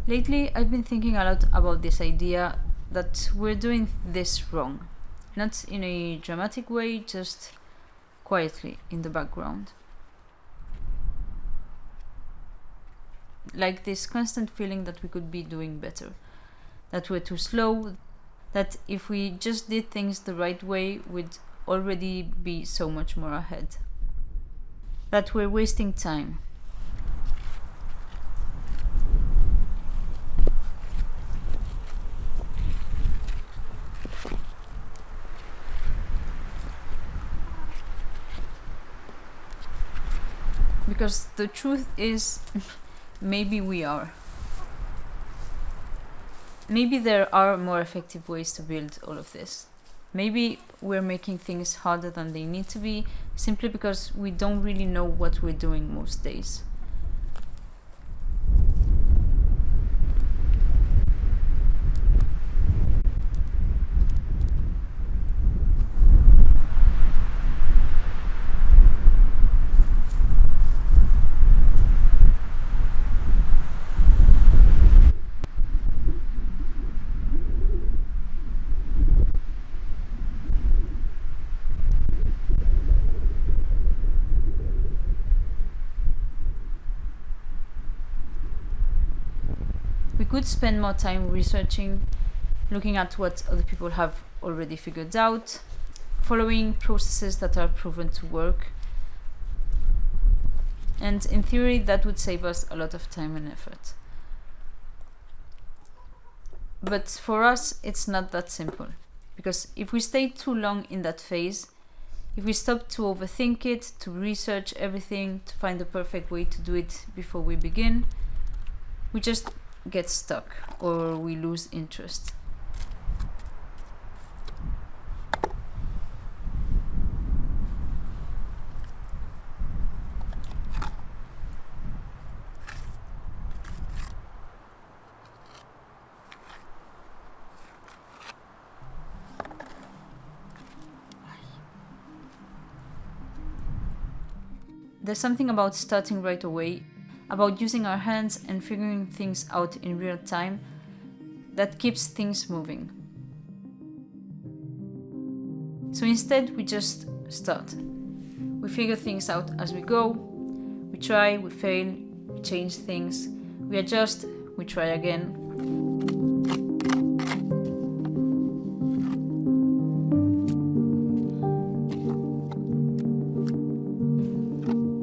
Lately, I've been thinking a lot about this idea that we're doing this wrong. Not in a dramatic way, just quietly in the background. Like this constant feeling that we could be doing better, that we're too slow, that if we just did things the right way, we'd already be so much more ahead. That we're wasting time. Because the truth is, maybe we are. Maybe there are more effective ways to build all of this. Maybe we're making things harder than they need to be simply because we don't really know what we're doing most days. We could spend more time researching, looking at what other people have already figured out, following processes that are proven to work. And in theory, that would save us a lot of time and effort. But for us, it's not that simple. Because if we stay too long in that phase, if we stop to overthink it, to research everything, to find the perfect way to do it before we begin, we just get stuck or we lose interest. There's something about starting right away, about using our hands and figuring things out in real time, that keeps things moving. So instead, we just start. We figure things out as we go. We try, we fail, we change things, we adjust, we try again.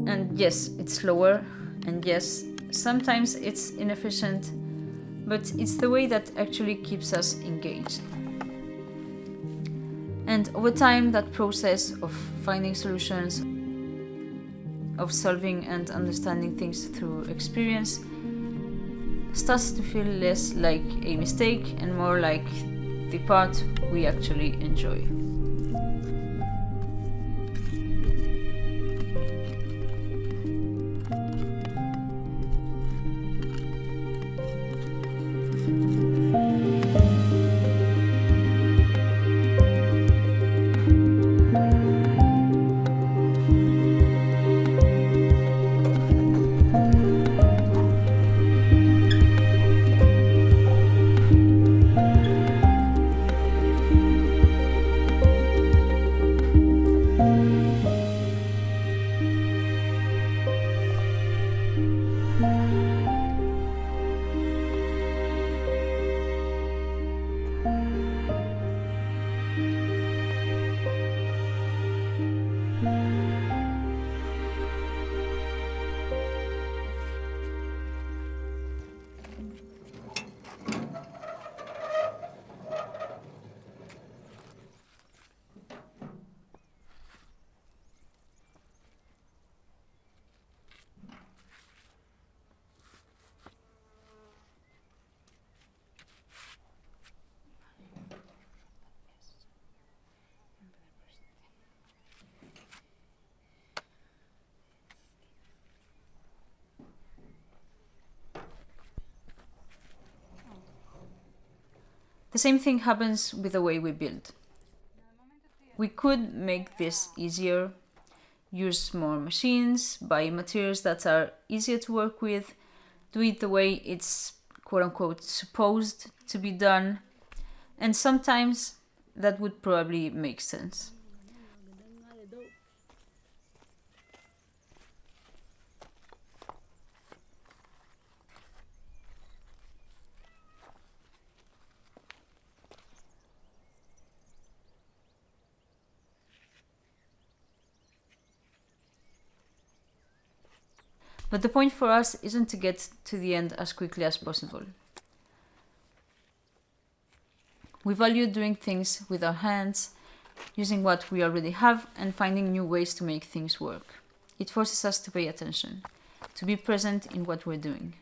And yes, it's slower, and yes, sometimes it's inefficient, but it's the way that actually keeps us engaged. And over time, that process of finding solutions, of solving and understanding things through experience, starts to feel less like a mistake and more like the part we actually enjoy. The same thing happens with the way we build. We could make this easier, use more machines, buy materials that are easier to work with, do it the way it's quote unquote supposed to be done, and sometimes that would probably make sense. But the point for us isn't to get to the end as quickly as possible. We value doing things with our hands, using what we already have, and finding new ways to make things work. It forces us to pay attention, to be present in what we're doing.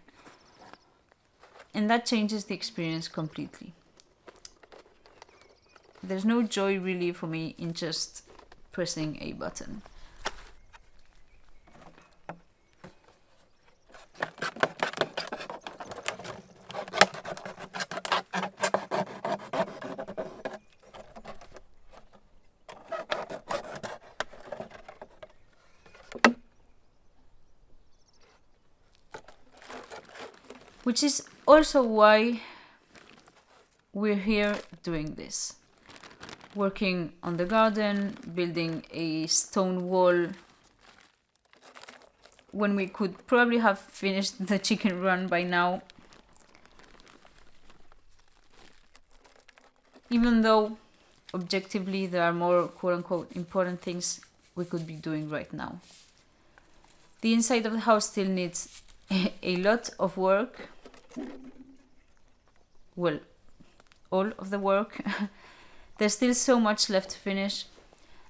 And that changes the experience completely. There's no joy really for me in just pressing a button. Which is also why we're here doing this. Working on the garden, building a stone wall, when we could probably have finished the chicken run by now. Even though, objectively, there are more quote-unquote important things we could be doing right now. The inside of the house still needs a lot of work. Well, all of the work. There's still so much left to finish.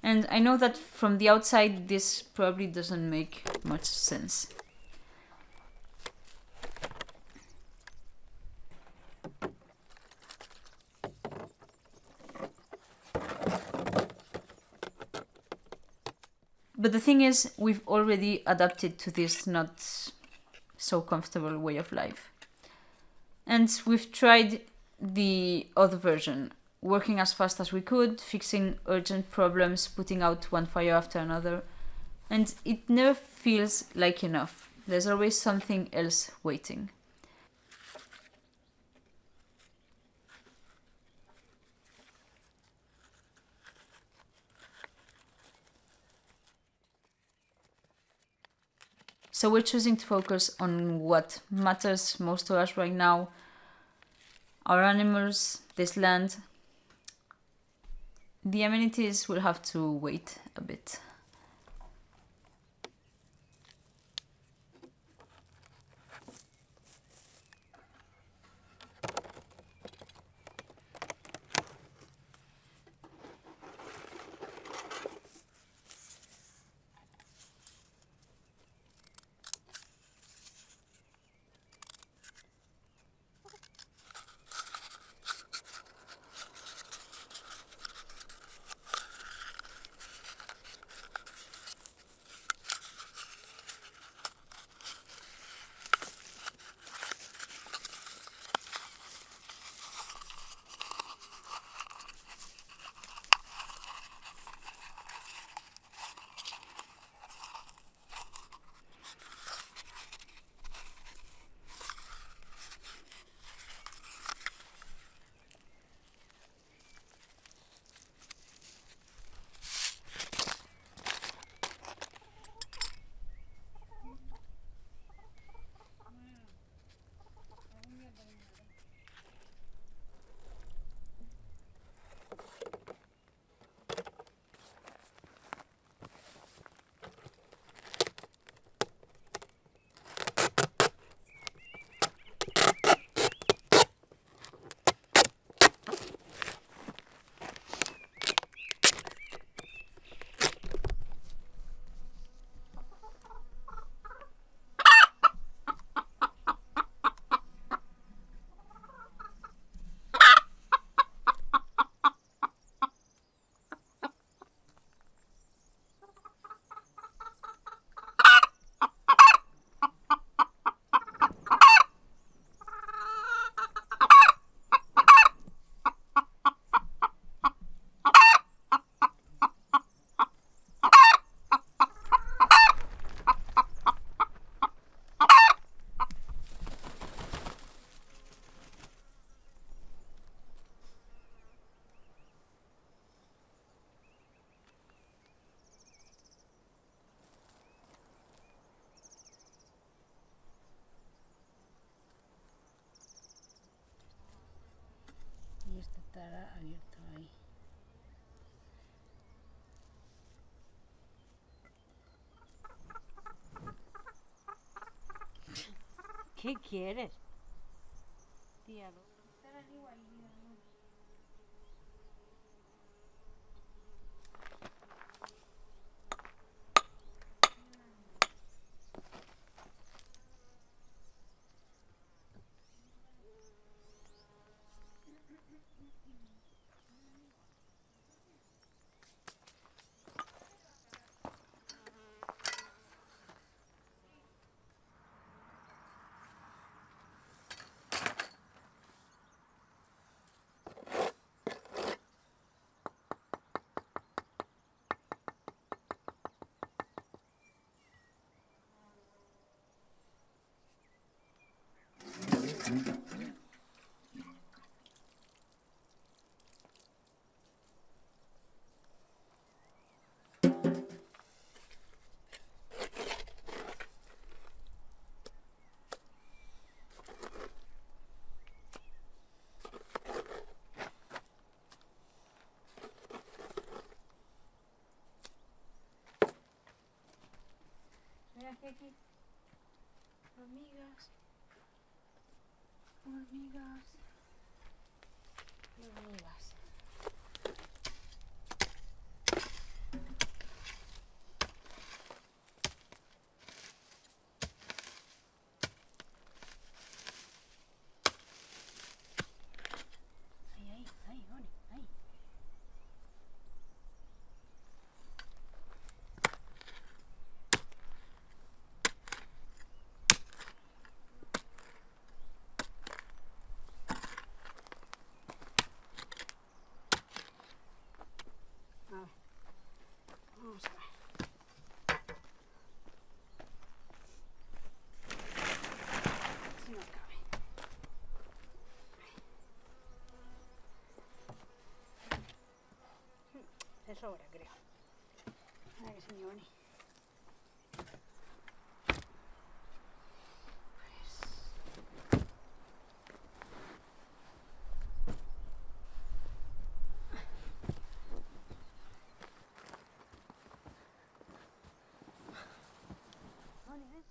And I know that from the outside this probably doesn't make much sense. But the thing is, we've already adapted to this not so comfortable way of life. And we've tried the other version, working as fast as we could, fixing urgent problems, putting out one fire after another. And it never feels like enough. There's always something else waiting. So we're choosing to focus on what matters most to us right now. Our animals, this land. The amenities will have to wait a bit. esto estará abierto ahí. ¿Qué quieres? Tía, mira que aquí. Hormigas. Hormigas. Hormigas. Ahí, Oni, ahí. A ver, vamos a ver. Si no cabe. De sobra, creo. Mira que señor Oni. Oni, ven.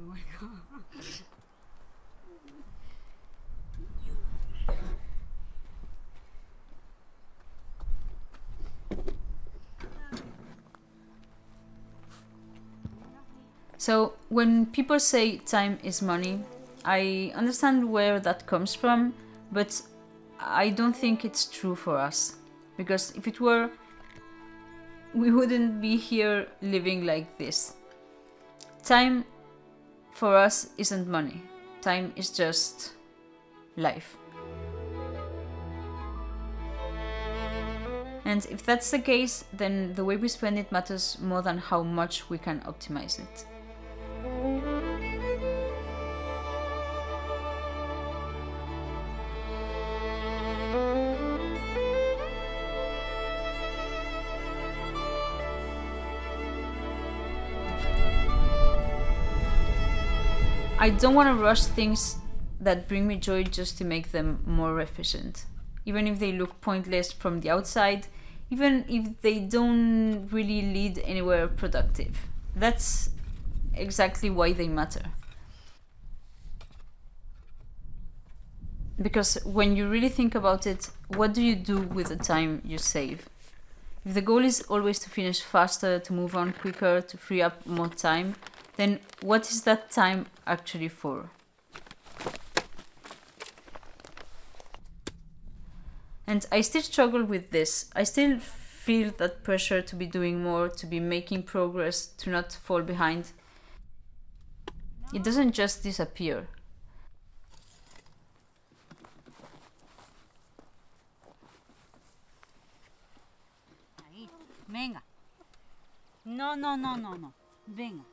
Oh my God. So, when people say time is money, I understand where that comes from, but I don't think it's true for us. Because if it were, we wouldn't be here living like this. Time for us isn't money, time is just life. And if that's the case, then the way we spend it matters more than how much we can optimize it. I don't want to rush things that bring me joy just to make them more efficient. Even if they look pointless from the outside, even if they don't really lead anywhere productive. That's exactly why they matter. Because when you really think about it, what do you do with the time you save? If the goal is always to finish faster, to move on quicker, to free up more time, then what is that time actually for? And I still struggle with this. I still feel that pressure to be doing more, to be making progress, to not fall behind. It doesn't just disappear. Ahí. Venga. No, no, no, no, no. Venga.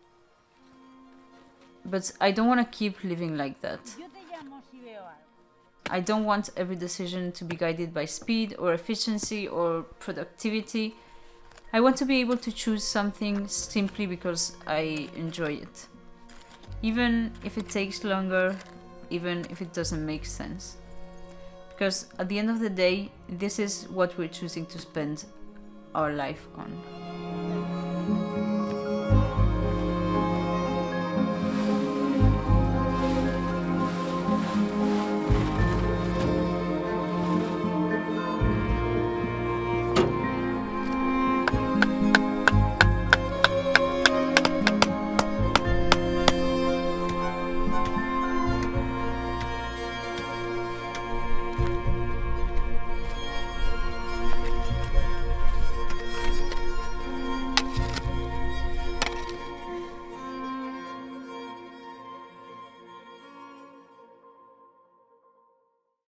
But I don't want to keep living like that. Yo te llamo si veo algo. I don't want every decision to be guided by speed or efficiency or productivity. I want to be able to choose something simply because I enjoy it. Even if it takes longer, even if it doesn't make sense. Because at the end of the day, this is what we're choosing to spend our life on.